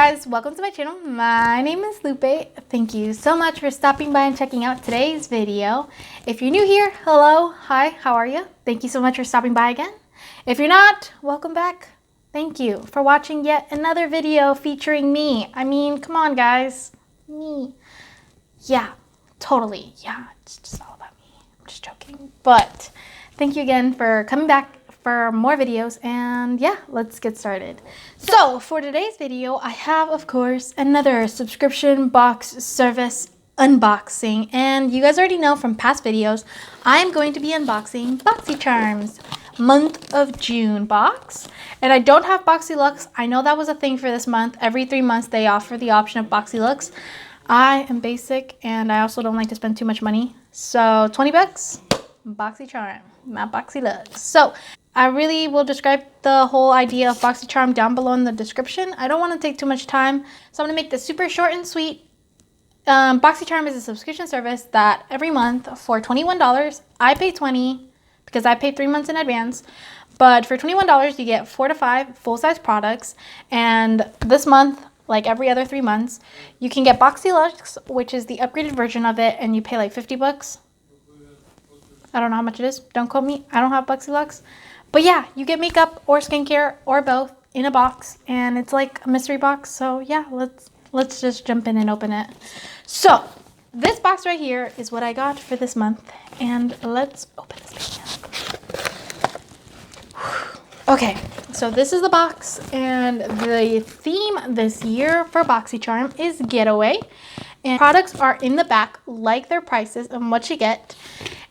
guys, welcome to my channel. My name is Lupe. Thank you so much for stopping by and checking out today's video. If you're new here, hello, hi, how are you? Thank you so much for stopping by again. If you're not, welcome back. Thank you for watching yet another video featuring me. I mean, come on guys, me. Yeah, totally, yeah, it's just all about me. I'm just joking, but thank you again for coming back for more videos, and yeah, let's get started. So for today's video, I have, of course, another subscription box service unboxing, and you guys already know from past videos, I'm going to be unboxing Boxycharm's month of June box. And I don't have Boxylux. I know that was a thing for this month. Every 3 months they offer the option of Boxylux. I am basic, and I also don't like to spend too much money. So 20 bucks, Boxycharm, not Boxylux. So I really will describe the whole idea of Boxycharm down below in the description. I don't want to take too much time, so I'm going to make this super short and sweet. Boxycharm is a subscription service that every month for $21, I pay $20 because I pay 3 months in advance. But for $21, you get 4 to 5 full-size products. And this month, like every other 3 months, you can get Boxylux, which is the upgraded version of it, and you pay like 50 bucks. I don't know how much it is. Don't quote me. I don't have Boxylux. But yeah, you get makeup or skincare or both in a box, and it's like a mystery box. So yeah, let's just jump in and open it. So this box right here is what I got for this month, and let's open this thing up. Okay, so this is the box, and the theme this year for Boxycharm is Getaway, and products are in the back like their prices and what you get.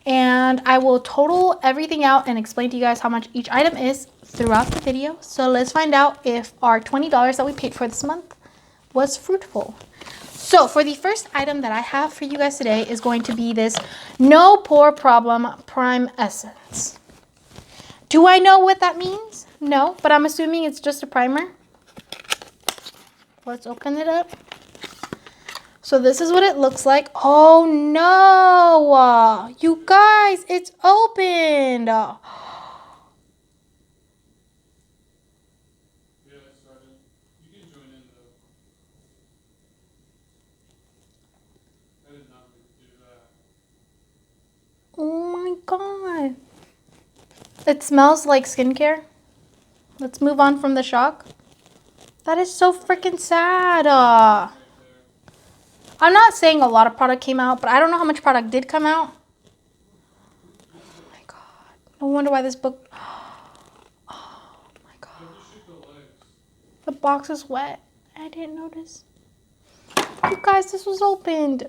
And I will total everything out and explain to you guys how much each item is throughout the video. So let's find out if our $20 that we paid for this month was fruitful. So for the first item that I have for you guys today is going to be this No Pore Problem Prime Essence. Do I know what that means? No, but I'm assuming it's just a primer. Let's open it up. So this is what it looks like. Oh no! You guys, it's opened! Yeah, it started. You can join in though. I did not mean to do that. Oh my god. It smells like skincare. Let's move on from the shock. That is so freaking sad. I'm not saying a lot of product came out, but I don't know how much product did come out. Oh my god. No wonder why this book... Oh my god. The box is wet. I didn't notice. You guys, this was opened.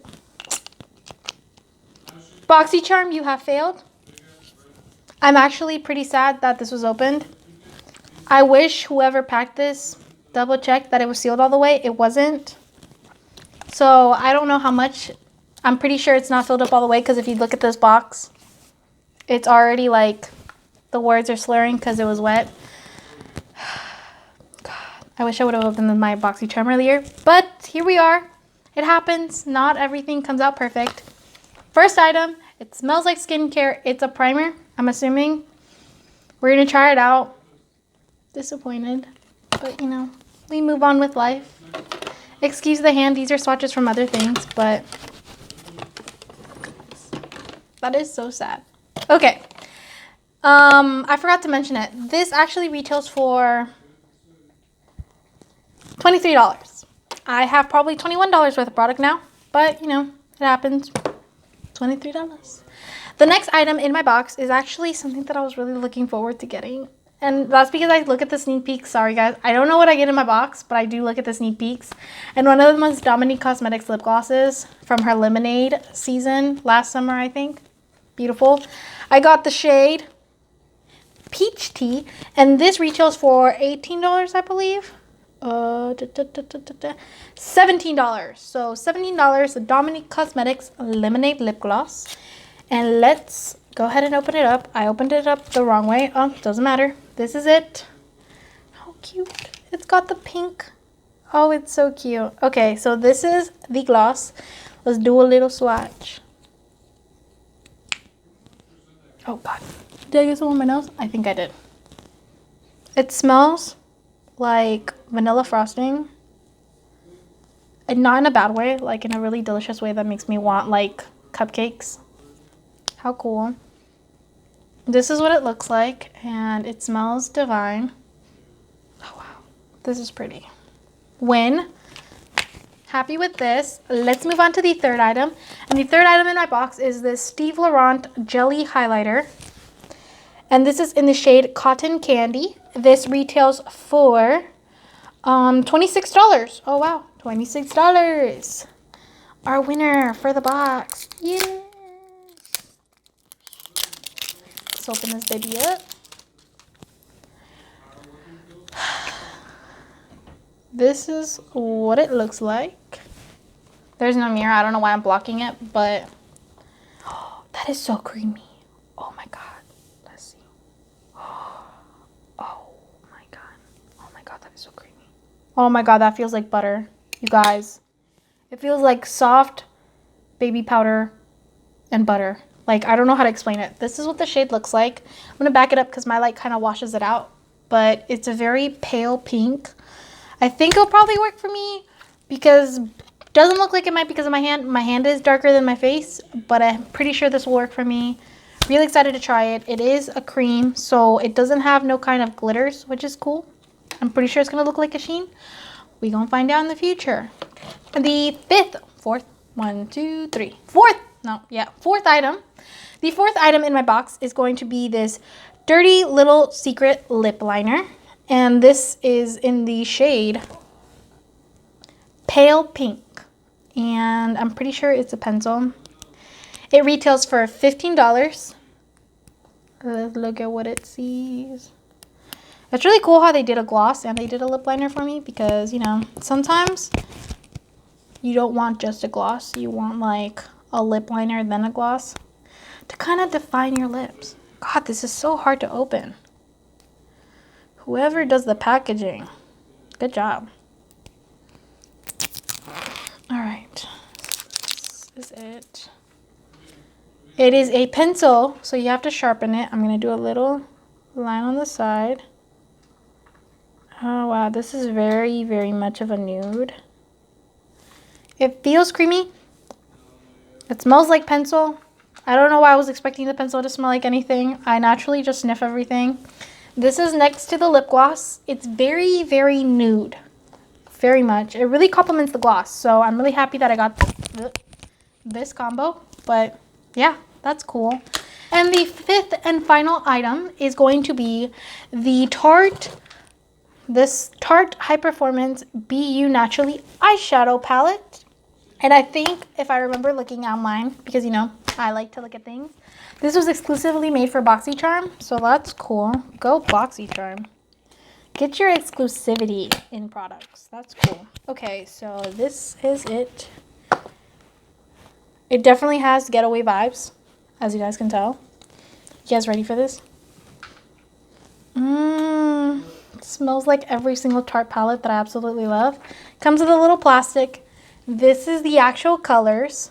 Boxycharm, you have failed. I'm actually pretty sad that this was opened. I wish whoever packed this double checked that it was sealed all the way. It wasn't. So I don't know how much. I'm pretty sure it's not filled up all the way, because if you look at this box, it's already like the words are slurring because it was wet. God, I wish I would have opened my Boxycharm earlier, but here we are. It happens. Not everything comes out perfect. First item, it smells like skincare. It's a primer, I'm assuming. We're going to try it out. Disappointed, but you know, we move on with life. Excuse the hand, these are swatches from other things, but that is so sad. Okay, I forgot to mention it. This actually retails for $23. I have probably $21 worth of product now, but you know, it happens. $23. The next item in my box is actually something that I was really looking forward to getting. And that's because I look at the sneak peeks. Sorry guys, I don't know what I get in my box, but I do look at the sneak peeks. And one of them was Dominique Cosmetics lip glosses from her Lemonade season last summer, I think. Beautiful. I got the shade Peach Tea, and this retails for $18, I believe. $17. So $17, the Dominique Cosmetics Lemonade lip gloss. And let's go ahead and open it up. I opened it up the wrong way. Oh, doesn't matter. This is it. How cute. It's got the pink. Oh, it's so cute. Okay, so this is the gloss. Let's do a little swatch. Oh, God. Did I get some on my nose? I think I did. It smells like vanilla frosting. And not in a bad way, like in a really delicious way that makes me want like cupcakes. How cool. This is what it looks like, and it smells divine. Oh wow, this is pretty. Win. Happy with this. Let's move on to the third item. And the third item in my box is this Steve Laurent Jelly Highlighter. And this is in the shade Cotton Candy. This retails for $26. Oh wow, $26. Our winner for the box. Yes. Let's open this baby up. This is what it looks like. There's no mirror. I don't know why I'm blocking it, but oh, that is so creamy. Oh my god. Let's see. Oh my god. Oh my god, that is so creamy. Oh my god, that feels like butter. You guys. It feels like soft baby powder and butter. Like, I don't know how to explain it. This is what the shade looks like. I'm going to back it up because my light kind of washes it out. But it's a very pale pink. I think it'll probably work for me because it doesn't look like it might because of my hand. My hand is darker than my face, but I'm pretty sure this will work for me. Really excited to try it. It is a cream, so it doesn't have no kind of glitters, which is cool. I'm pretty sure it's going to look like a sheen. We're going to find out in the future. The fourth item. The fourth item in my box is going to be this Dirty Little Secret lip liner. And this is in the shade Pale Pink. And I'm pretty sure it's a pencil. It retails for $15. Let's look at what it sees. It's really cool how they did a gloss and they did a lip liner for me because, you know, sometimes you don't want just a gloss. You want like a lip liner then a gloss to kind of define your lips. God, this is so hard to open. Whoever does the packaging, good job. All right, this is it. It is a pencil, so you have to sharpen it. I'm gonna do a little line on the side. Oh wow, this is very, very much of a nude. It feels creamy. It smells like pencil. I don't know why I was expecting the pencil to smell like anything. I naturally just sniff everything. This is next to the lip gloss. It's very, very nude. Very much. It really complements the gloss. So I'm really happy that I got this combo. But yeah, that's cool. And the fifth and final item is going to be the Tarte High Performance Be You Naturally eyeshadow palette. And I think if I remember looking online, because you know, I like to look at things, this was exclusively made for Boxycharm, so that's cool. Go Boxycharm. Get your exclusivity in products. That's cool. Okay, so this is it. It definitely has getaway vibes, as you guys can tell. You guys ready for this? It smells like every single Tarte palette that I absolutely love. Comes with a little plastic. This is the actual colors.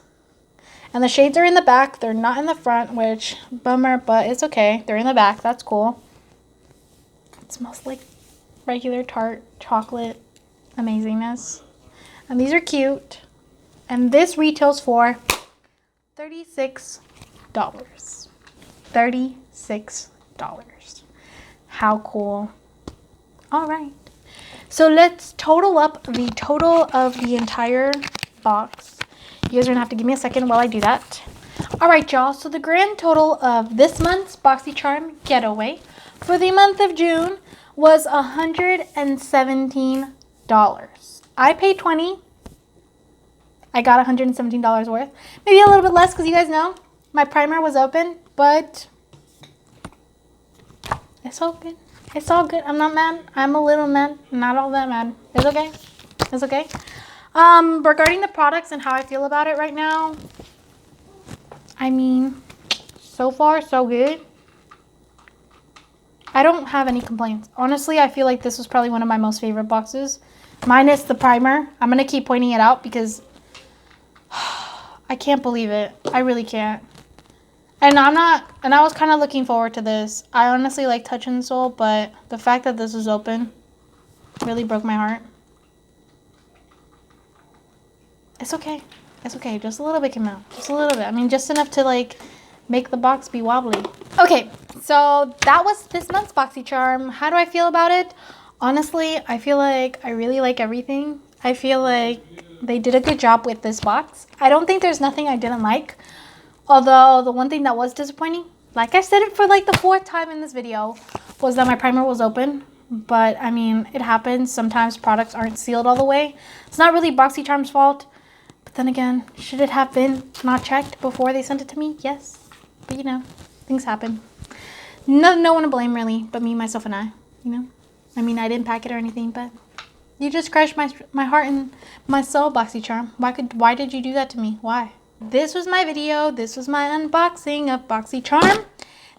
And the shades are in the back. They're not in the front, which, bummer, but it's okay. They're in the back. That's cool. It smells like regular Tarte chocolate amazingness. And these are cute. And this retails for $36. $36. How cool. All right. So let's total up the total of the entire box. You guys are gonna have to give me a second while I do that. All right, y'all. So the grand total of this month's Boxycharm Getaway for the month of June was $117. I paid $20. I got $117 worth. Maybe a little bit less because you guys know my primer was open, but it's all good. It's all good. I'm not mad. I'm a little mad. Not all that mad. It's okay. It's okay. Regarding the products and how I feel about it right now, I mean, so far, so good. I don't have any complaints. Honestly, I feel like this was probably one of my most favorite boxes. Minus the primer. I'm going to keep pointing it out because I can't believe it. I really can't. And I was kind of looking forward to this. I honestly like Touch in Soul, but the fact that this is open really broke my heart. It's okay. It's okay. Just a little bit came out. Just a little bit. I mean, just enough to like make the box be wobbly. Okay, so that was this month's Boxycharm. How do I feel about it? Honestly, I feel like I really like everything. I feel like they did a good job with this box. I don't think there's nothing I didn't like. Although the one thing that was disappointing, like I said it for like the 4th time in this video, was that my primer was open. But I mean, it happens. Sometimes products aren't sealed all the way. It's not really Boxycharm's fault. But then again, should it have been not checked before they sent it to me? Yes. But you know, things happen. No one to blame really, but me, myself, and I. You know, I mean, I didn't pack it or anything, but you just crushed my heart and my soul, Boxycharm. Why did you do that to me? Why? This was my video. This was my unboxing of Boxycharm.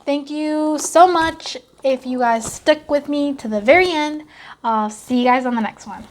Thank you so much if you guys stuck with me to the very end. I'll see you guys on the next one.